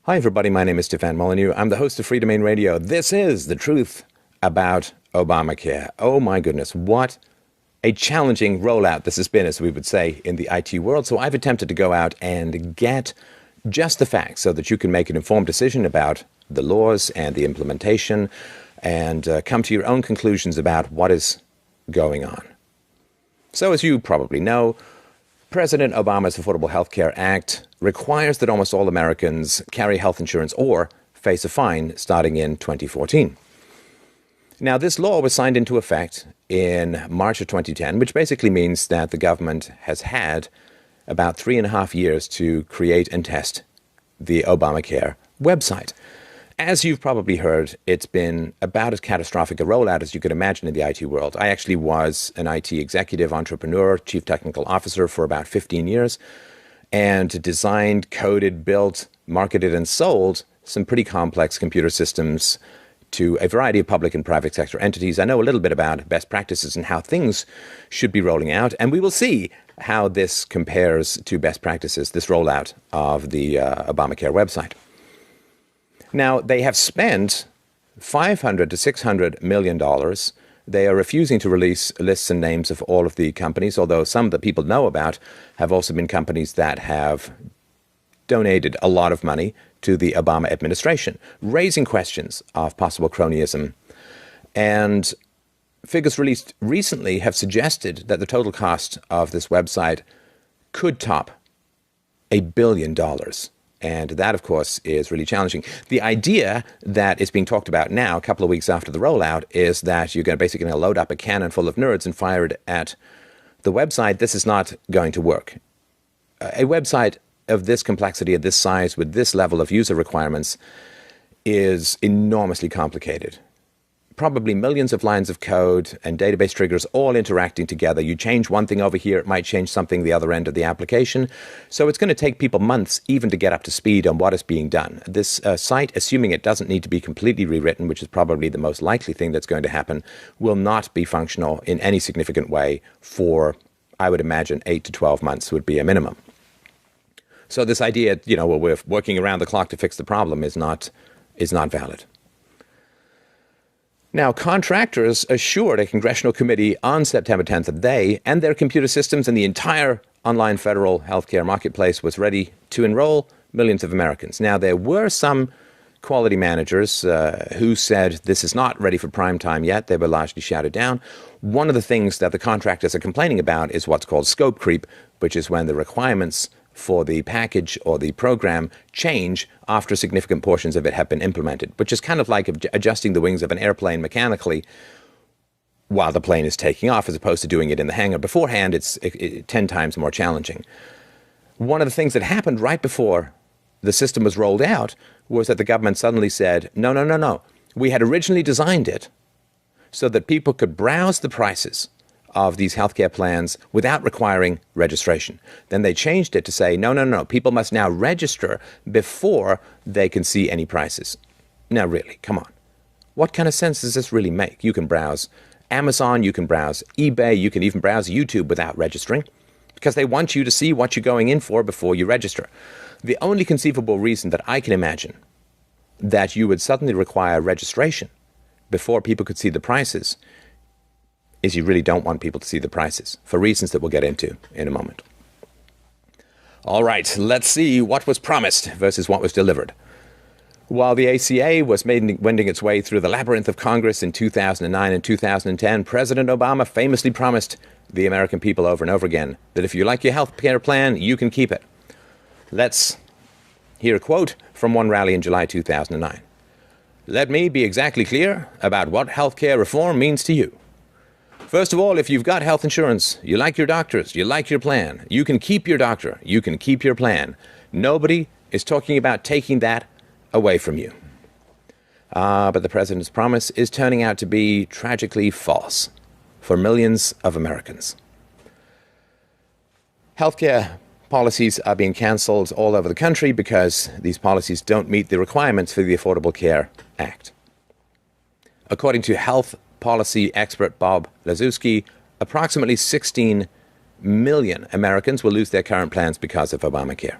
Hi, everybody. My name is Stefan Molyneux. I'm the host of Free Domain Radio. This is the truth about Obamacare. Oh, my goodness. What a challenging rollout this has been, as we would say in the IT world. So I've attempted to go out and get just the facts so that you can make an informed decision about the laws and the implementation and come to your own conclusions about what is going on. So as you probably know, President Obama's Affordable Health Care Act requires that almost all Americans carry health insurance or face a fine starting in 2014. Now, this law was signed into effect in March of 2010, which basically means that the government has had about 3.5 years to create and test the Obamacare website. As you've probably heard, it's been about as catastrophic a rollout as you could imagine in the IT world. I actually was an IT executive, entrepreneur, chief technical officer for about 15 years and designed, coded, built, marketed, and sold some pretty complex computer systems to a variety of public and private sector entities. I know a little bit about best practices and how things should be rolling out, and we will see how this compares to best practices, this rollout of the Obamacare website. Now, they have spent $500 to $600 million. They are refusing to release lists and names of all of the companies, although some that people know about have also been companies that have donated a lot of money to the Obama administration, raising questions of possible cronyism. And figures released recently have suggested that the total cost of this website could top $1 billion. And that, of course, is really challenging. The idea that is being talked about now, a couple of weeks after the rollout, is that you're basically going to load up a cannon full of nerds and fire it at the website. This is not going to work. A website of this complexity, of this size, with this level of user requirements is enormously complicated. Probably millions of lines of code and database triggers all interacting together. You change one thing over here, it might change something the other end of the application. So it's going to take people months even to get up to speed on what is being done. This site, assuming it doesn't need to be completely rewritten, which is probably the most likely thing that's going to happen, will not be functional in any significant way for, I would imagine, 8 to 12 months would be a minimum. So this idea, well, we're working around the clock to fix the problem is not valid. Now, contractors assured a congressional committee on September 10th that they and their computer systems and the entire online federal healthcare marketplace was ready to enroll millions of Americans. Now, there were some quality managers who said this is not ready for prime time yet. They were largely shouted down. One of the things that the contractors are complaining about is what's called scope creep, which is when the requirements for the package or the program change after significant portions of it have been implemented, which is kind of like adjusting the wings of an airplane mechanically while the plane is taking off, as opposed to doing it in the hangar beforehand. It's 10 times more challenging. One of the things that happened right before the system was rolled out was that the government suddenly said, no. We had originally designed it so that people could browse the prices of these healthcare plans without requiring registration. Then they changed it to say, no. People must now register before they can see any prices. Now, really, come on. What kind of sense does this really make? You can browse Amazon, you can browse eBay, you can even browse YouTube without registering because they want you to see what you're going in for before you register. The only conceivable reason that I can imagine that you would suddenly require registration before people could see the prices is you really don't want people to see the prices for reasons that we'll get into in a moment. All right, let's see what was promised versus what was delivered. While the ACA was wending its way through the labyrinth of Congress in 2009 and 2010, President Obama famously promised the American people over and over again that if you like your health care plan, you can keep it. Let's hear a quote from one rally in July 2009. Let me be exactly clear about what health care reform means to you. First of all, if you've got health insurance, you like your doctors, you like your plan, you can keep your doctor, you can keep your plan. Nobody is talking about taking that away from you. But the president's promise is turning out to be tragically false for millions of Americans. Healthcare policies are being cancelled all over the country because these policies don't meet the requirements for the Affordable Care Act. According to health policy expert Bob Lazowski, approximately 16 million Americans will lose their current plans because of Obamacare.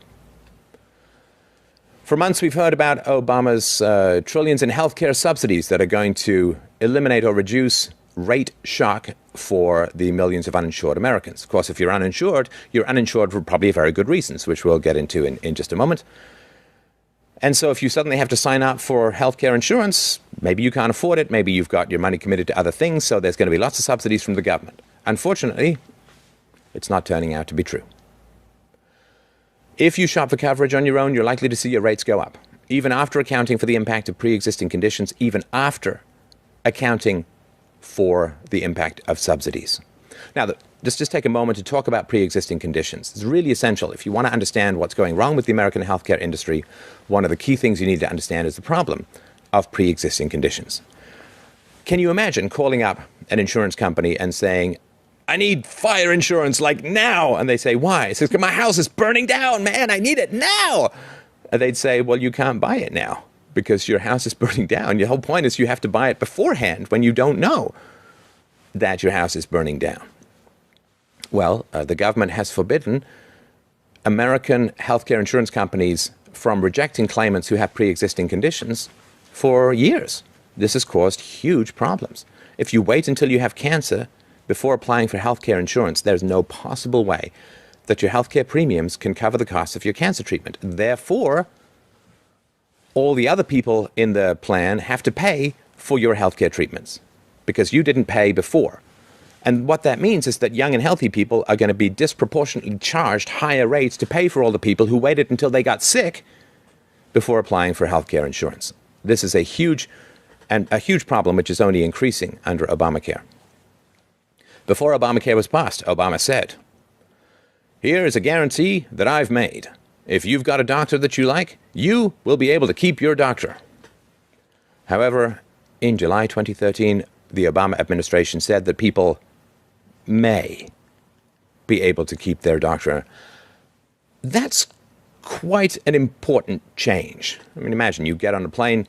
For months, we've heard about Obama's trillions in healthcare subsidies that are going to eliminate or reduce rate shock for the millions of uninsured Americans. Of course, if you're uninsured for probably very good reasons, which we'll get into in just a moment. And so if you suddenly have to sign up for healthcare insurance, maybe you can't afford it, maybe you've got your money committed to other things, so there's going to be lots of subsidies from the government. Unfortunately, it's not turning out to be true. If you shop for coverage on your own, you're likely to see your rates go up, even after accounting for the impact of pre-existing conditions, even after accounting for the impact of subsidies. Now, let's just take a moment to talk about pre-existing conditions. It's really essential. If you want to understand what's going wrong with the American healthcare industry, one of the key things you need to understand is the problem of pre-existing conditions. Can you imagine calling up an insurance company and saying, I need fire insurance like now? And they say, why? It says, my house is burning down, man. I need it now. And they'd say, well, you can't buy it now because your house is burning down. Your whole point is you have to buy it beforehand when you don't know that your house is burning down. Well, the government has forbidden American healthcare insurance companies from rejecting claimants who have pre-existing conditions for years. This has caused huge problems. If you wait until you have cancer before applying for healthcare insurance, there's no possible way that your healthcare premiums can cover the cost of your cancer treatment. Therefore, all the other people in the plan have to pay for your healthcare treatments because you didn't pay before. And what that means is that young and healthy people are going to be disproportionately charged higher rates to pay for all the people who waited until they got sick before applying for healthcare insurance. This is a huge problem which is only increasing under Obamacare. Before Obamacare was passed, Obama said, here is a guarantee that I've made. If you've got a doctor that you like, you will be able to keep your doctor. However, in July 2013, the Obama administration said that people may be able to keep their doctor. That's quite an important change. I mean, imagine you get on a plane,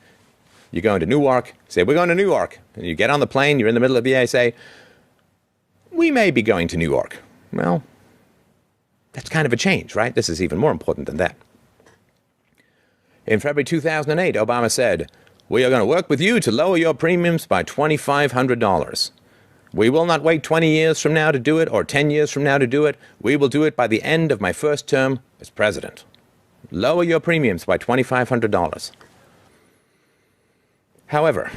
you go into Newark, say, we're going to Newark. And you get on the plane, you're in the middle of the VA, say, we may be going to New York. Well, that's kind of a change, right? This is even more important than that. In February 2008, Obama said, we are going to work with you to lower your premiums by $2,500. We will not wait 20 years from now to do it or 10 years from now to do it. We will do it by the end of my first term as president. Lower your premiums by $2,500. However,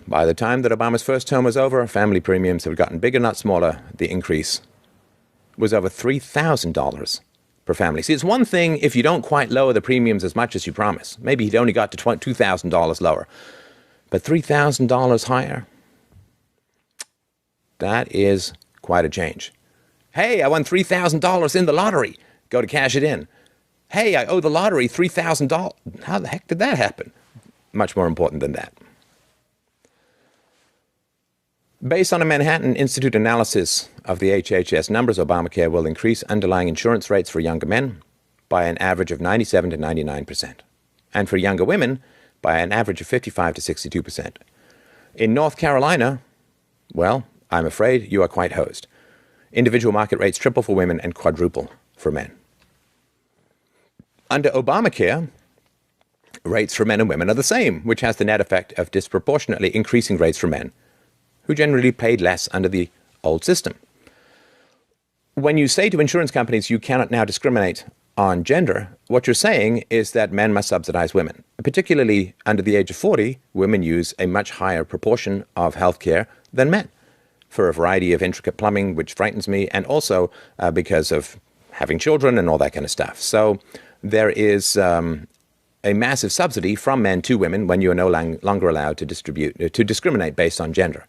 by the time that Obama's first term was over, family premiums have gotten bigger, not smaller. The increase was over $3,000 per family. See, it's one thing if you don't quite lower the premiums as much as you promise. Maybe he'd only got to $2,000 lower. But $3,000 higher, that is quite a change. Hey, I won $3,000 in the lottery. Go to cash it in. Hey, I owe the lottery $3,000. How the heck did that happen? Much more important than that. Based on a Manhattan Institute analysis of the HHS numbers, Obamacare will increase underlying insurance rates for younger men by an average of 97 to 99%, and for younger women by an average of 55 to 62%. In North Carolina, well, I'm afraid you are quite hosed. Individual market rates triple for women and quadruple for men. Under Obamacare, rates for men and women are the same, which has the net effect of disproportionately increasing rates for men, who generally paid less under the old system. When you say to insurance companies you cannot now discriminate on gender, what you're saying is that men must subsidize women. Particularly under the age of 40, women use a much higher proportion of health care than men for a variety of intricate plumbing, which frightens me, and also because of having children and all that kind of stuff. So there is a massive subsidy from men to women when you are no longer allowed to discriminate based on gender.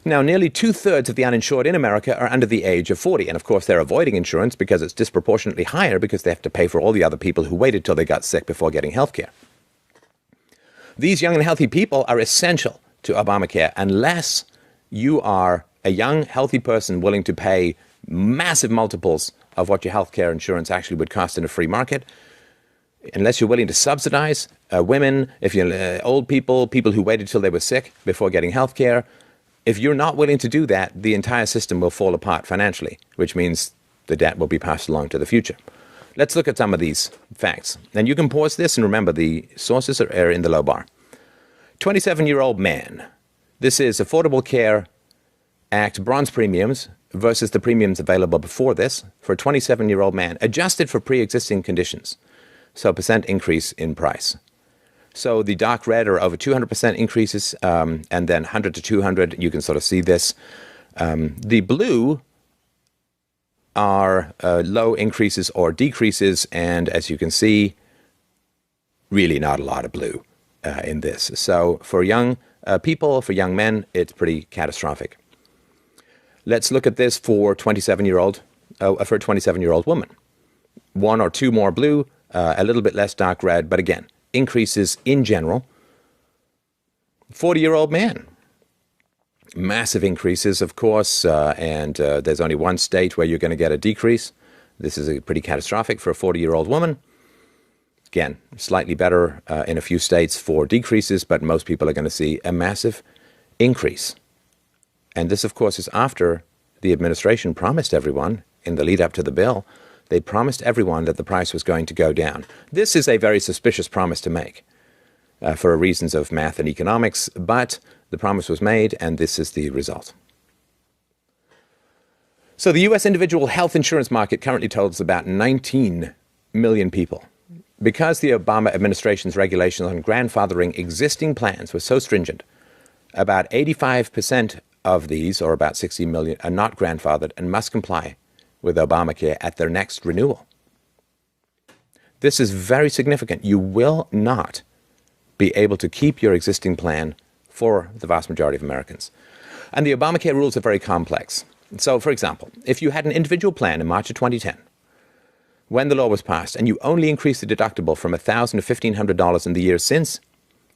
Now, nearly two-thirds of the uninsured in America are under the age of 40. And of course, they're avoiding insurance because it's disproportionately higher because they have to pay for all the other people who waited till they got sick before getting health care. These young and healthy people are essential to Obamacare unless you are a young, healthy person willing to pay massive multiples of what your health care insurance actually would cost in a free market. Unless you're willing to subsidize women, if you're old people, people who waited till they were sick before getting health care. If you're not willing to do that, the entire system will fall apart financially, which means the debt will be passed along to the future. Let's look at some of these facts. And you can pause this and remember the sources are in the low bar. 27-year-old man. This is Affordable Care Act bronze premiums versus the premiums available before this for a 27-year-old man, adjusted for pre-existing conditions. So percent increase in price. So the dark red are over 200% increases, and then 100 to 200, you can sort of see this. The blue are low increases or decreases, and as you can see, really not a lot of blue in this. So for young people, for young men, it's pretty catastrophic. Let's look at this for 27-year-old for a 27-year-old woman. One or two more blue, a little bit less dark red, but again, increases in general. 40-year-old man. Massive increases, of course, and there's only one state where you're going to get a decrease. This is pretty catastrophic for a 40-year-old woman. Again, slightly better in a few states for decreases, but most people are going to see a massive increase. And this, of course, is after the administration promised everyone in the lead up to the bill, they promised everyone that the price was going to go down. This is a very suspicious promise to make for reasons of math and economics, but the promise was made, and this is the result. So the U.S. individual health insurance market currently totals about 19 million people. Because the Obama administration's regulations on grandfathering existing plans were so stringent, about 85% of these, or about 60 million, are not grandfathered and must comply with Obamacare at their next renewal. This is very significant. You will not be able to keep your existing plan for the vast majority of Americans. And the Obamacare rules are very complex. So, for example, if you had an individual plan in March of 2010, when the law was passed, and you only increased the deductible from $1,000 to $1,500 in the years since,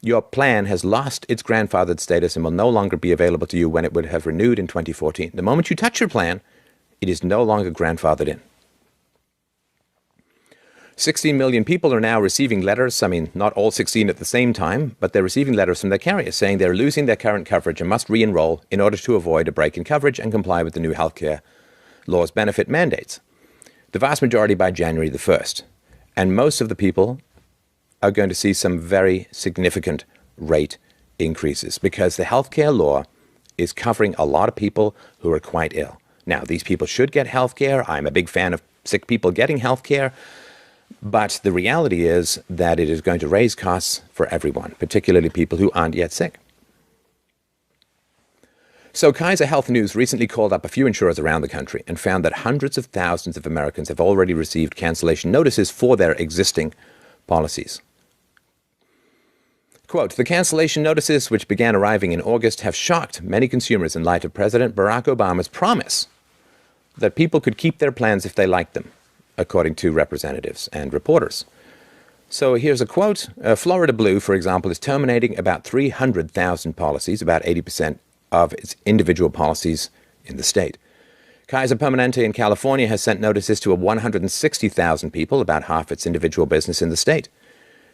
your plan has lost its grandfathered status and will no longer be available to you when it would have renewed in 2014. The moment you touch your plan, it is no longer grandfathered in. 16 million people are now receiving letters. I mean, not all 16 at the same time, but they're receiving letters from their carriers saying they're losing their current coverage and must re-enroll in order to avoid a break in coverage and comply with the new healthcare law's benefit mandates. The vast majority by January the 1st. And most of the people are going to see some very significant rate increases because the healthcare law is covering a lot of people who are quite ill. Now, these people should get healthcare. I'm a big fan of sick people getting healthcare. But the reality is that it is going to raise costs for everyone, particularly people who aren't yet sick. So Kaiser Health News recently called up a few insurers around the country and found that hundreds of thousands of Americans have already received cancellation notices for their existing policies. Quote, the cancellation notices, which began arriving in August, have shocked many consumers in light of President Barack Obama's promise that people could keep their plans if they liked them, according to representatives and reporters. So here's a quote. Florida Blue, for example, is terminating about 300,000 policies, about 80% of its individual policies in the state. Kaiser Permanente in California has sent notices to 160,000 people, about half its individual business in the state.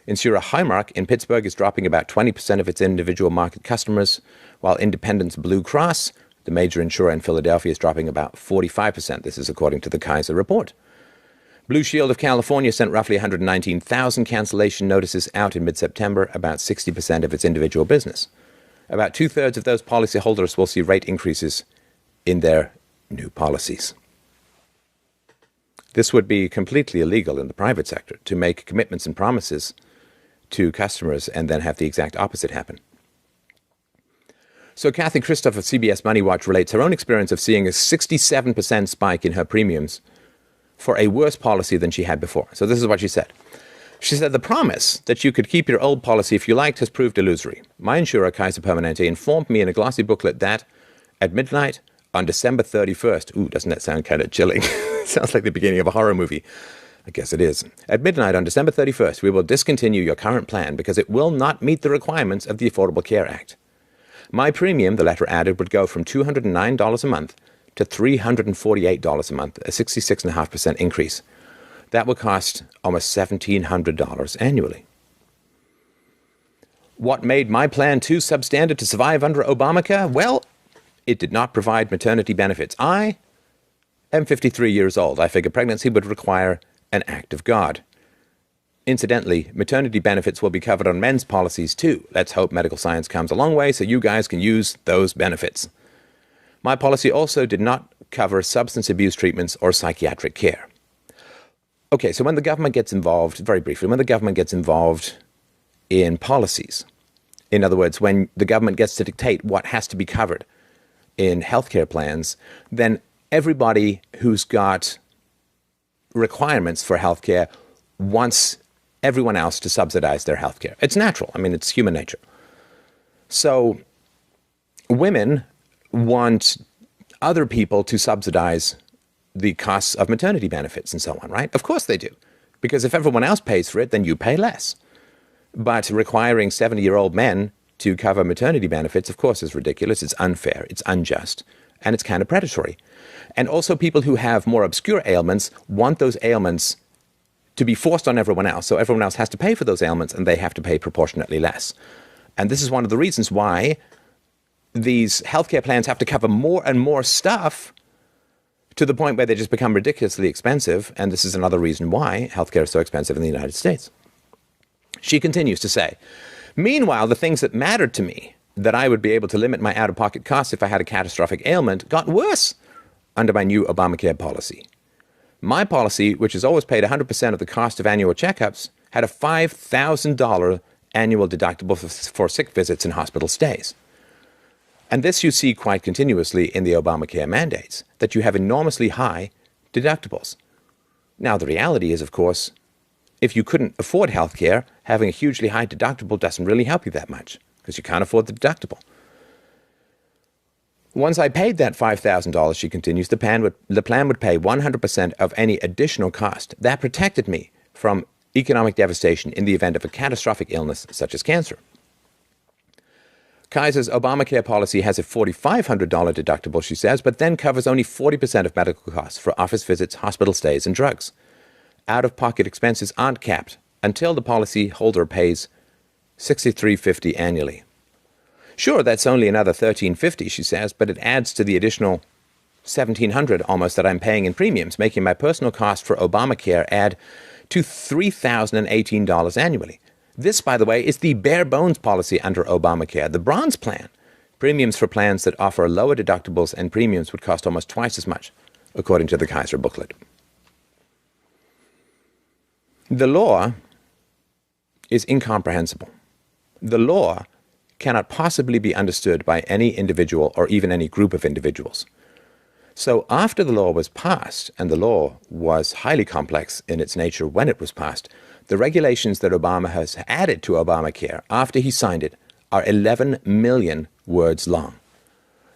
Insurer Highmark in Pittsburgh is dropping about 20% of its individual market customers, while Independence Blue Cross, the major insurer in Philadelphia, is dropping about 45%. This is according to the Kaiser report. Blue Shield of California sent roughly 119,000 cancellation notices out in mid-September, about 60% of its individual business. About two-thirds of those policyholders will see rate increases in their new policies. This would be completely illegal in the private sector to make commitments and promises to customers and then have the exact opposite happen. So Kathy Christoph of CBS Money Watch relates her own experience of seeing a 67% spike in her premiums for a worse policy than she had before. So this is what she said. She said, the promise that you could keep your old policy if you liked has proved illusory. My insurer, Kaiser Permanente, informed me in a glossy booklet that at midnight on December 31st, ooh, doesn't that sound kind of chilling? Sounds like the beginning of a horror movie. I guess it is. At midnight on December 31st, we will discontinue your current plan because it will not meet the requirements of the Affordable Care Act. My premium, the letter added, would go from $209 a month to $348 a month, a 66.5% increase. That will cost almost $1,700 annually. What made my plan too substandard to survive under Obamacare? Well, it did not provide maternity benefits. I am 53 years old. I figure pregnancy would require an act of God. Incidentally, maternity benefits will be covered on men's policies too. Let's hope medical science comes a long way so you guys can use those benefits. My policy also did not cover substance abuse treatments or psychiatric care. Okay, so when the government gets involved, very briefly, when the government gets involved in policies, in other words, when the government gets to dictate what has to be covered in healthcare plans, then everybody who's got requirements for healthcare wants everyone else to subsidize their healthcare. It's natural. I mean, it's human nature. So women want other people to subsidize the costs of maternity benefits and so on, right? Of course they do. Because if everyone else pays for it, then you pay less. But requiring 70-year-old men to cover maternity benefits, of course, is ridiculous. It's unfair. It's unjust. And it's kind of predatory. And also people who have more obscure ailments want those ailments to be forced on everyone else. So everyone else has to pay for those ailments and they have to pay proportionately less. And this is one of the reasons why these healthcare plans have to cover more and more stuff to the point where they just become ridiculously expensive. And this is another reason why healthcare is so expensive in the United States. She continues to say, meanwhile, the things that mattered to me, that I would be able to limit my out-of-pocket costs if I had a catastrophic ailment, got worse under my new Obamacare policy. My policy, which has always paid 100% of the cost of annual checkups, had a $5,000 annual deductible for sick visits and hospital stays. And this you see quite continuously in the Obamacare mandates, that you have enormously high deductibles. Now, the reality is, of course, if you couldn't afford health care, having a hugely high deductible doesn't really help you that much, because you can't afford the deductible. Once I paid that $5,000, she continues, the plan would pay 100% of any additional cost. That protected me from economic devastation in the event of a catastrophic illness such as cancer. Kaiser's Obamacare policy has a $4,500 deductible, she says, but then covers only 40% of medical costs for office visits, hospital stays, and drugs. Out-of-pocket expenses aren't capped until the policy holder pays $6,350 annually. Sure, that's only another $1,350, she says, but it adds to the additional $1,700 almost that I'm paying in premiums, making my personal cost for Obamacare add to $3,018 annually. This, by the way, is the bare bones policy under Obamacare, the bronze plan. Premiums for plans that offer lower deductibles and premiums would cost almost twice as much, according to the Kaiser booklet. The law is incomprehensible. The law cannot possibly be understood by any individual or even any group of individuals. So after the law was passed, and the law was highly complex in its nature when it was passed, the regulations that Obama has added to Obamacare after he signed it are 11 million words long.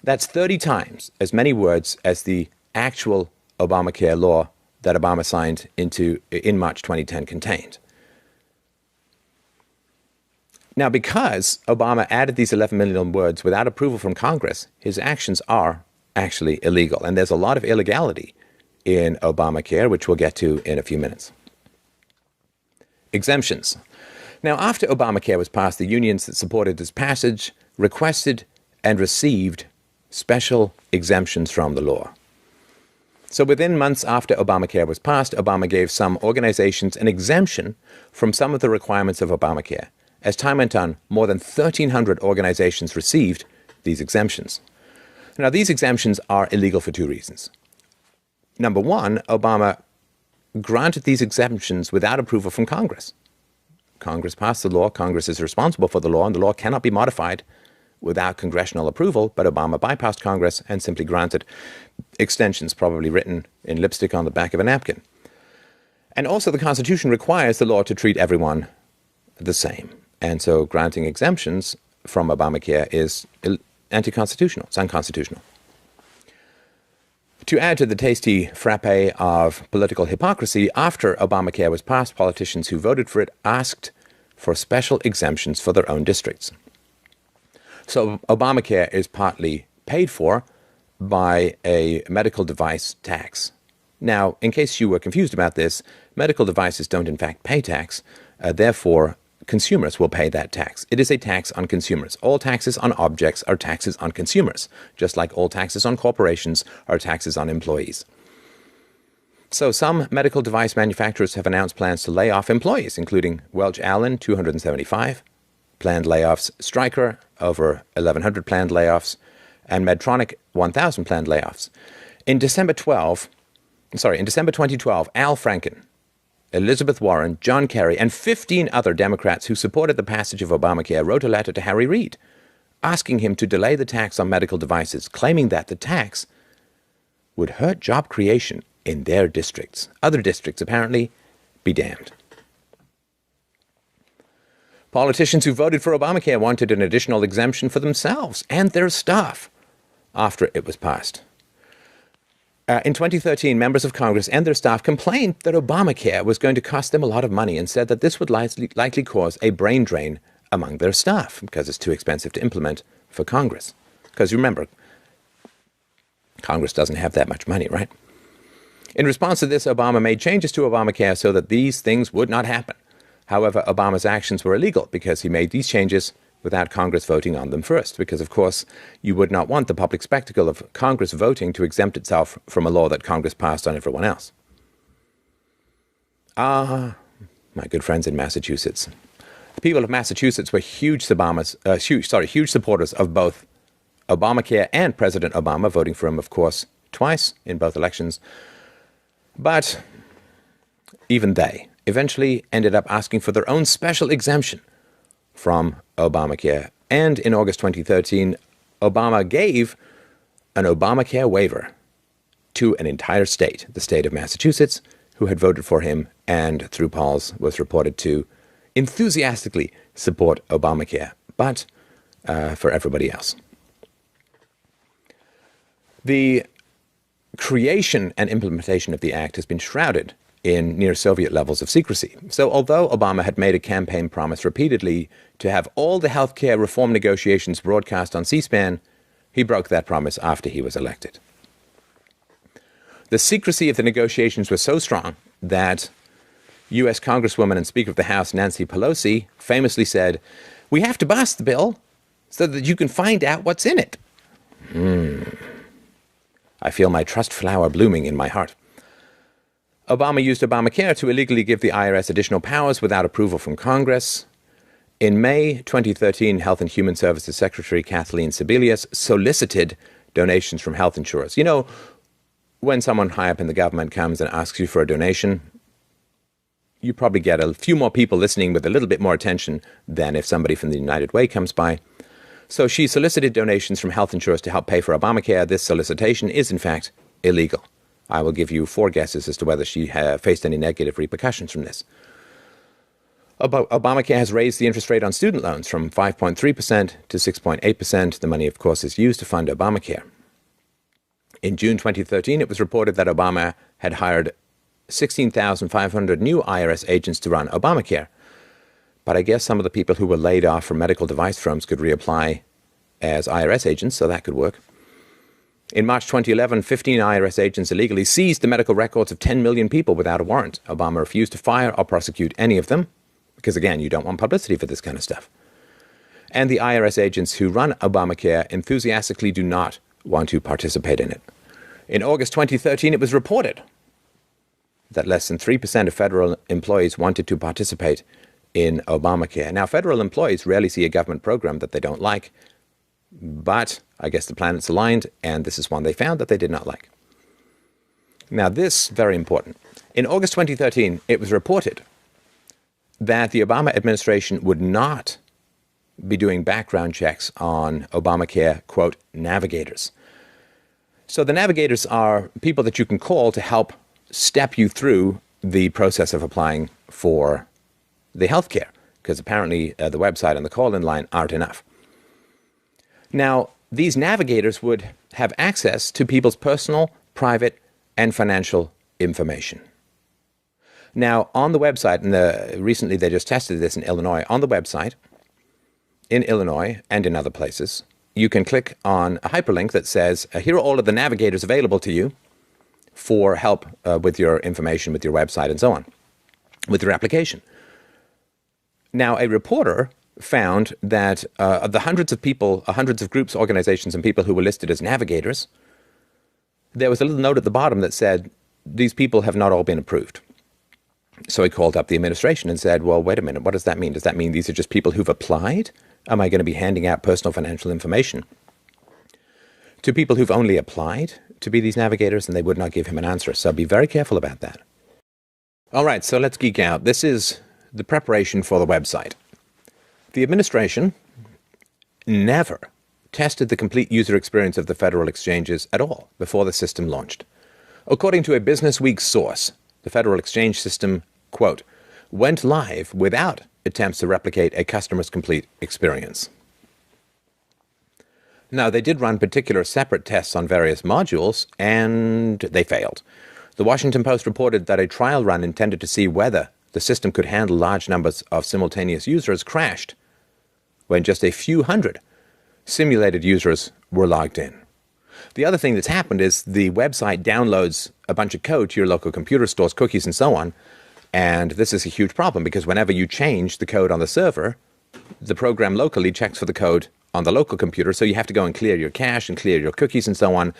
That's 30 times as many words as the actual Obamacare law that Obama signed into in March 2010 contained. Now, because Obama added these 11 million words without approval from Congress, his actions are actually illegal. And there's a lot of illegality in Obamacare, which we'll get to in a few minutes. Exemptions. Now, after Obamacare was passed, the unions that supported its passage requested and received special exemptions from the law. So within months after Obamacare was passed, Obama gave some organizations an exemption from some of the requirements of Obamacare. As time went on, more than 1,300 organizations received these exemptions. Now, these exemptions are illegal for two reasons. Number one, Obama granted these exemptions without approval from Congress. Congress passed the law, Congress is responsible for the law, and the law cannot be modified without congressional approval, but Obama bypassed Congress and simply granted extensions, probably written in lipstick on the back of a napkin. And also the Constitution requires the law to treat everyone the same. And so granting exemptions from Obamacare is anti-constitutional. It's unconstitutional. To add to the tasty frappe of political hypocrisy, after Obamacare was passed, politicians who voted for it asked for special exemptions for their own districts. So Obamacare is partly paid for by a medical device tax. Now, in case you were confused about this, medical devices don't in fact pay tax. Therefore, consumers will pay that tax. It is a tax on consumers. All taxes on objects are taxes on consumers, just like all taxes on corporations are taxes on employees. So some medical device manufacturers have announced plans to lay off employees, including Welch Allyn, 275 planned layoffs, Stryker, over 1,100 planned layoffs, and Medtronic, 1,000 planned layoffs. In December 2012, Al Franken, Elizabeth Warren, John Kerry, and 15 other Democrats who supported the passage of Obamacare wrote a letter to Harry Reid, asking him to delay the tax on medical devices, claiming that the tax would hurt job creation in their districts. Other districts, apparently, be damned. Politicians who voted for Obamacare wanted an additional exemption for themselves and their staff after it was passed. In 2013, members of Congress and their staff complained that Obamacare was going to cost them a lot of money and said that this would likely cause a brain drain among their staff because it's too expensive to implement for Congress. Because remember, Congress doesn't have that much money, right? In response to this, Obama made changes to Obamacare so that these things would not happen. However, Obama's actions were illegal because he made these changes without Congress voting on them first, because, of course, you would not want the public spectacle of Congress voting to exempt itself from a law that Congress passed on everyone else. My good friends in Massachusetts. The people of Massachusetts were huge supporters of both Obamacare and President Obama, voting for him, of course, twice in both elections. But even they eventually ended up asking for their own special exemption from Obamacare. And in August 2013, Obama gave an Obamacare waiver to an entire state, the state of Massachusetts, who had voted for him and, through polls, was reported to enthusiastically support Obamacare, but for everybody else. The creation and implementation of the act has been shrouded in near-Soviet levels of secrecy. So although Obama had made a campaign promise repeatedly to have all the healthcare reform negotiations broadcast on C-SPAN, he broke that promise after he was elected. The secrecy of the negotiations was so strong that U.S. Congresswoman and Speaker of the House Nancy Pelosi famously said, "We have to pass the bill so that you can find out what's in it." I feel my trust flower blooming in my heart. Obama used Obamacare to illegally give the IRS additional powers without approval from Congress. In May 2013, Health and Human Services Secretary Kathleen Sebelius solicited donations from health insurers. You know, when someone high up in the government comes and asks you for a donation, you probably get a few more people listening with a little bit more attention than if somebody from the United Way comes by. So she solicited donations from health insurers to help pay for Obamacare. This solicitation is, in fact, illegal. I will give you 4 guesses as to whether she faced any negative repercussions from this. Obamacare has raised the interest rate on student loans from 5.3% to 6.8%. The money, of course, is used to fund Obamacare. In June 2013, it was reported that Obama had hired 16,500 new IRS agents to run Obamacare. But I guess some of the people who were laid off from medical device firms could reapply as IRS agents, so that could work. In March 2011, 15 IRS agents illegally seized the medical records of 10 million people without a warrant. Obama refused to fire or prosecute any of them, because again, you don't want publicity for this kind of stuff. And the IRS agents who run Obamacare enthusiastically do not want to participate in it. In August 2013, it was reported that less than 3% of federal employees wanted to participate in Obamacare. Now, federal employees rarely see a government program that they don't like, but I guess the planets aligned, and this is one they found that they did not like. Now, this, very important. In August 2013, it was reported that the Obama administration would not be doing background checks on Obamacare, quote, navigators. So the navigators are people that you can call to help step you through the process of applying for the health care, because apparently the website and the call-in line aren't enough. Now, these navigators would have access to people's personal, private, and financial information. Now, on the website, and recently they just tested this in Illinois, on the website, in Illinois and in other places, you can click on a hyperlink that says, here are all of the navigators available to you for help with your information, with your website, and so on, with your application. Now, a reporter found that of the hundreds of people, hundreds of groups, organizations, and people who were listed as navigators, there was a little note at the bottom that said, these people have not all been approved. So he called up the administration and said, well, wait a minute, what does that mean? Does that mean these are just people who've applied? Am I going to be handing out personal financial information to people who've only applied to be these navigators? And they would not give him an answer. So be very careful about that. All right, so let's geek out. This is the preparation for the website. The administration never tested the complete user experience of the federal exchanges at all before the system launched. According to a Business Week source, the federal exchange system, quote, went live without attempts to replicate a customer's complete experience. Now, they did run particular separate tests on various modules, and they failed. The Washington Post reported that a trial run intended to see whether the system could handle large numbers of simultaneous users crashed when just a few hundred simulated users were logged in. The other thing that's happened is the website downloads a bunch of code to your local computer, stores cookies and so on, and this is a huge problem because whenever you change the code on the server, the program locally checks for the code on the local computer, so you have to go and clear your cache and clear your cookies and so on.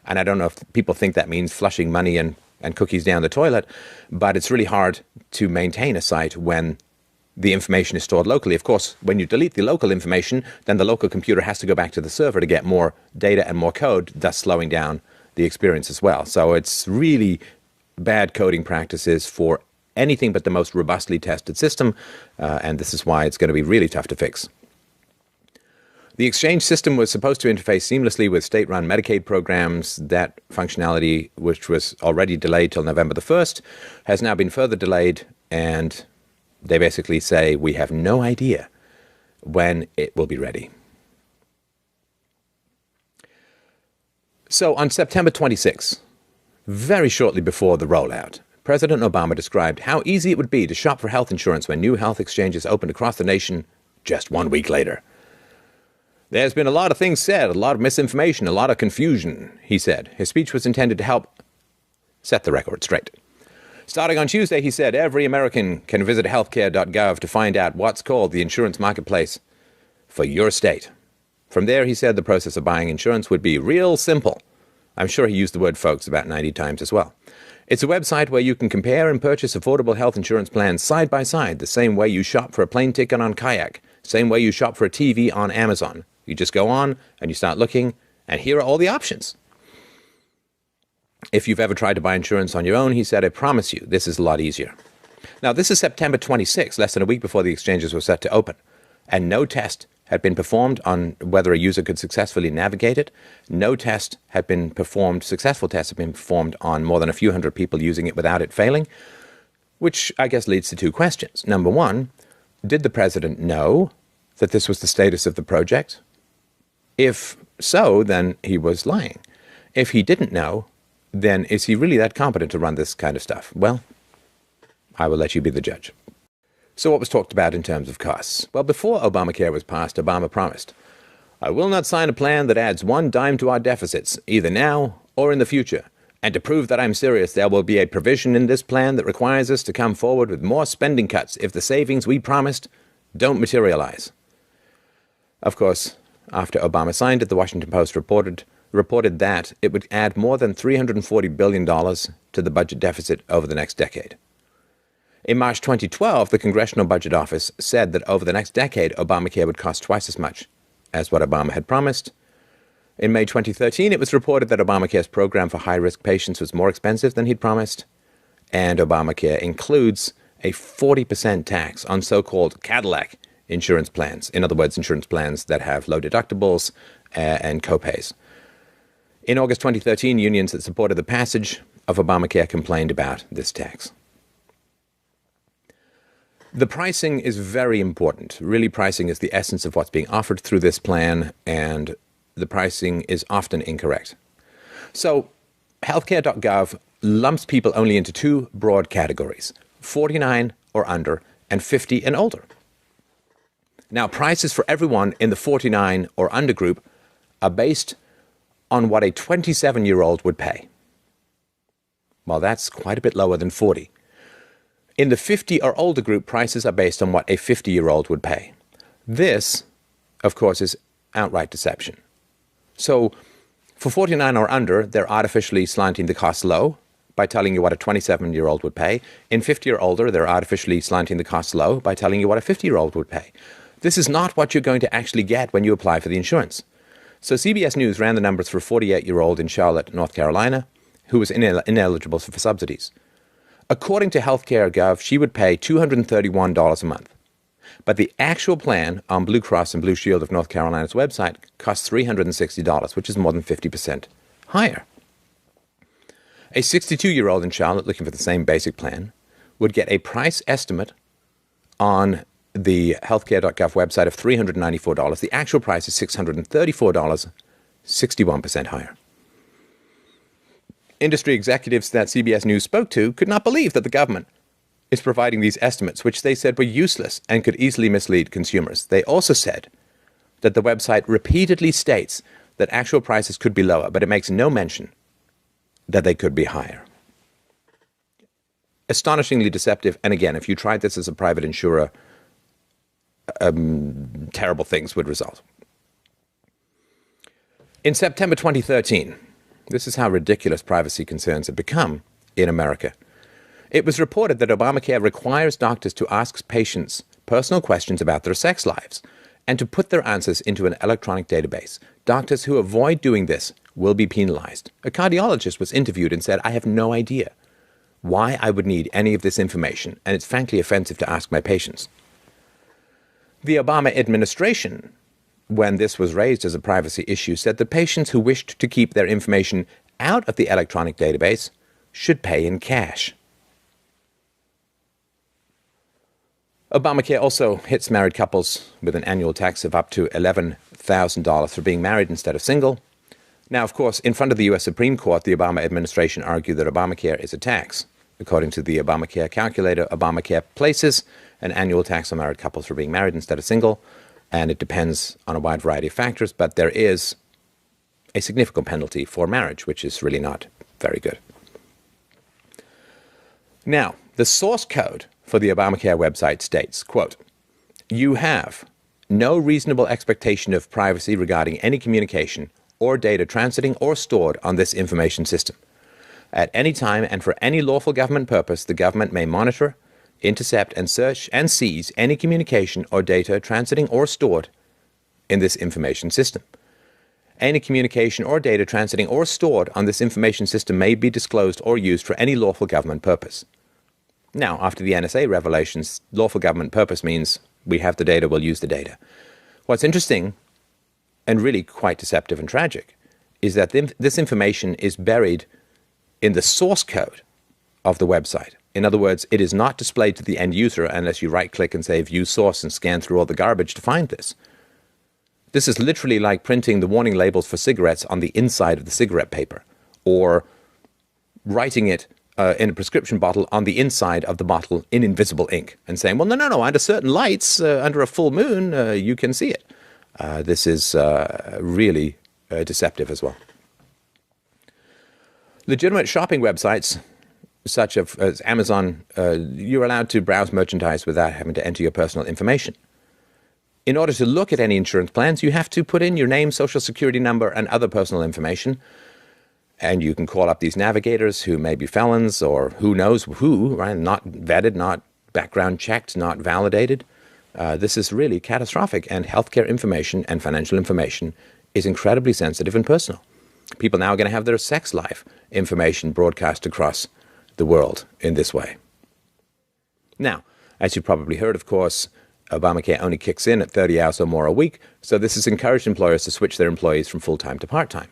And I don't know if people think that means flushing money and cookies down the toilet, but it's really hard to maintain a site when the information is stored locally. Of course, when you delete the local information, then the local computer has to go back to the server to get more data and more code, thus slowing down the experience as well. So it's really bad coding practices for anything but the most robustly tested system, and this is why it's going to be really tough to fix. The exchange system was supposed to interface seamlessly with state-run Medicaid programs. That functionality, which was already delayed till November the 1st, has now been further delayed, and they basically say, we have no idea when it will be ready. So on September 26, very shortly before the rollout, President Obama described how easy it would be to shop for health insurance when new health exchanges opened across the nation just 1 week later. There's been a lot of things said, a lot of misinformation, a lot of confusion, he said. His speech was intended to help set the record straight. Starting on Tuesday, he said, every American can visit healthcare.gov to find out what's called the insurance marketplace for your state. From there, he said the process of buying insurance would be real simple. I'm sure he used the word folks about 90 times as well. It's a website where you can compare and purchase affordable health insurance plans side by side, the same way you shop for a plane ticket on Kayak, same way you shop for a TV on Amazon. You just go on and you start looking, and here are all the options. If you've ever tried to buy insurance on your own, he said, I promise you, this is a lot easier. Now, this is September 26, less than a week before the exchanges were set to open, and no test had been performed on whether a user could successfully navigate it. No test had been performed, successful tests had been performed on more than a few hundred people using it without it failing, which I guess leads to two questions. Number one, did the president know that this was the status of the project? If so, then he was lying. If he didn't know, then is he really that competent to run this kind of stuff? Well, I will let you be the judge. So what was talked about in terms of costs? Well, before Obamacare was passed, Obama promised, I will not sign a plan that adds one dime to our deficits, either now or in the future. And to prove that I'm serious, there will be a provision in this plan that requires us to come forward with more spending cuts if the savings we promised don't materialize. Of course, after Obama signed it, the Washington Post reported that it would add more than $340 billion to the budget deficit over the next decade. In March 2012, the Congressional Budget Office said that over the next decade, Obamacare would cost twice as much as what Obama had promised. In May 2013, it was reported that Obamacare's program for high-risk patients was more expensive than he'd promised, and Obamacare includes a 40% tax on so-called Cadillac insurance plans. In other words, insurance plans that have low deductibles and copays. In August 2013, unions that supported the passage of Obamacare complained about this tax. The pricing is very important. Really, pricing is the essence of what's being offered through this plan, and the pricing is often incorrect. So, healthcare.gov lumps people only into two broad categories, 49 or under and 50 and older. Now, prices for everyone in the 49 or under group are based on what a 27-year-old would pay. Well, that's quite a bit lower than 40. In the 50 or older group, prices are based on what a 50-year-old would pay. This, of course, is outright deception. So, for 49 or under, they're artificially slanting the cost low, by telling you what a 27-year-old would pay. In 50 or older, they're artificially slanting the costs low by telling you what a 50-year-old would pay. This is not what you're going to actually get when you apply for the insurance. So CBS News ran the numbers for a 48-year-old in Charlotte, North Carolina, who was ineligible for subsidies. According to Healthcare Gov, she would pay $231 a month. But the actual plan on Blue Cross and Blue Shield of North Carolina's website costs $360, which is more than 50% higher. A 62-year-old in Charlotte looking for the same basic plan would get a price estimate on the healthcare.gov website of $394. The actual price is $634, 61% higher. Industry executives that CBS News spoke to could not believe that the government is providing these estimates, which they said were useless and could easily mislead consumers. They also said that the website repeatedly states that actual prices could be lower, but it makes no mention that they could be higher. Astonishingly deceptive. And again, if you tried this as a private insurer, terrible things would result. In September 2013, this is how ridiculous privacy concerns have become in America. It was reported that Obamacare requires doctors to ask patients personal questions about their sex lives and to put their answers into an electronic database. Doctors who avoid doing this will be penalized. A cardiologist was interviewed and said, "I have no idea why I would need any of this information, and it's frankly offensive to ask my patients." The Obama administration, when this was raised as a privacy issue, said that patients who wished to keep their information out of the electronic database should pay in cash. Obamacare also hits married couples with an annual tax of up to $11,000 for being married instead of single. Now, of course, in front of the U.S. Supreme Court, the Obama administration argued that Obamacare is a tax. According to the Obamacare calculator, Obamacare places an annual tax on married couples for being married instead of single, and it depends on a wide variety of factors, but there is a significant penalty for marriage, which is really not very good. Now, the source code for the Obamacare website states, quote, "You have no reasonable expectation of privacy regarding any communication or data transiting or stored on this information system. At any time and for any lawful government purpose, the government may monitor, intercept, and search and seize any communication or data transiting or stored in this information system. Any communication or data transiting or stored on this information system may be disclosed or used for any lawful government purpose." Now, after the NSA revelations, lawful government purpose means we have the data, we'll use the data. What's interesting and really quite deceptive and tragic is that this information is buried in the source code of the website. In other words, it is not displayed to the end user unless you right-click and say View Source and scan through all the garbage to find this. This is literally like printing the warning labels for cigarettes on the inside of the cigarette paper, or writing it in a prescription bottle on the inside of the bottle in invisible ink and saying, well, no, under certain lights, under a full moon, you can see it. This is really deceptive as well. Legitimate shopping websites, such as Amazon, you're allowed to browse merchandise without having to enter your personal information. In order to look at any insurance plans, you have to put in your name, social security number, and other personal information. And you can call up these navigators who may be felons or who knows who, right? Not vetted, not background checked, not validated. This is really catastrophic, and healthcare information and financial information is incredibly sensitive and personal. People now are going to have their sex life information broadcast across the world in this way. Now, as you probably heard, of course, Obamacare only kicks in at 30 hours or more a week, so this has encouraged employers to switch their employees from full-time to part-time.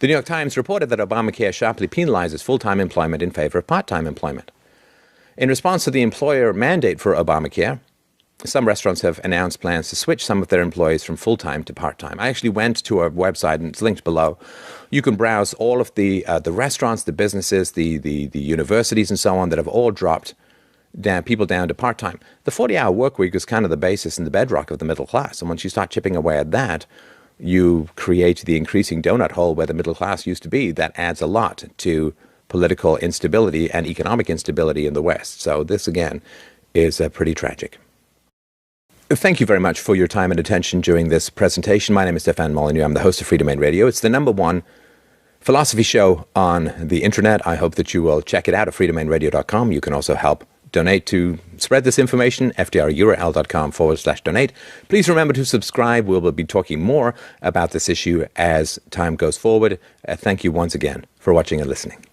The New York Times reported that Obamacare sharply penalizes full-time employment in favor of part-time employment. In response to the employer mandate for Obamacare, some restaurants have announced plans to switch some of their employees from full-time to part-time. I actually went to a website, and it's linked below. You can browse all of the restaurants, the businesses, the universities, and so on that have all dropped people down to part-time. The 40-hour work week is kind of the basis and the bedrock of the middle class. And once you start chipping away at that, you create the increasing donut hole where the middle class used to be. That adds a lot to political instability and economic instability in the West. So this, again, is pretty tragic. Thank you very much for your time and attention during this presentation. My name is Stefan Molyneux. I'm the host of Free Domain Radio. It's the #1 philosophy show on the internet. I hope that you will check it out at freedomainradio.com. You can also help donate to spread this information, fdrurl.com/donate. Please remember to subscribe. We will be talking more about this issue as time goes forward. Thank you once again for watching and listening.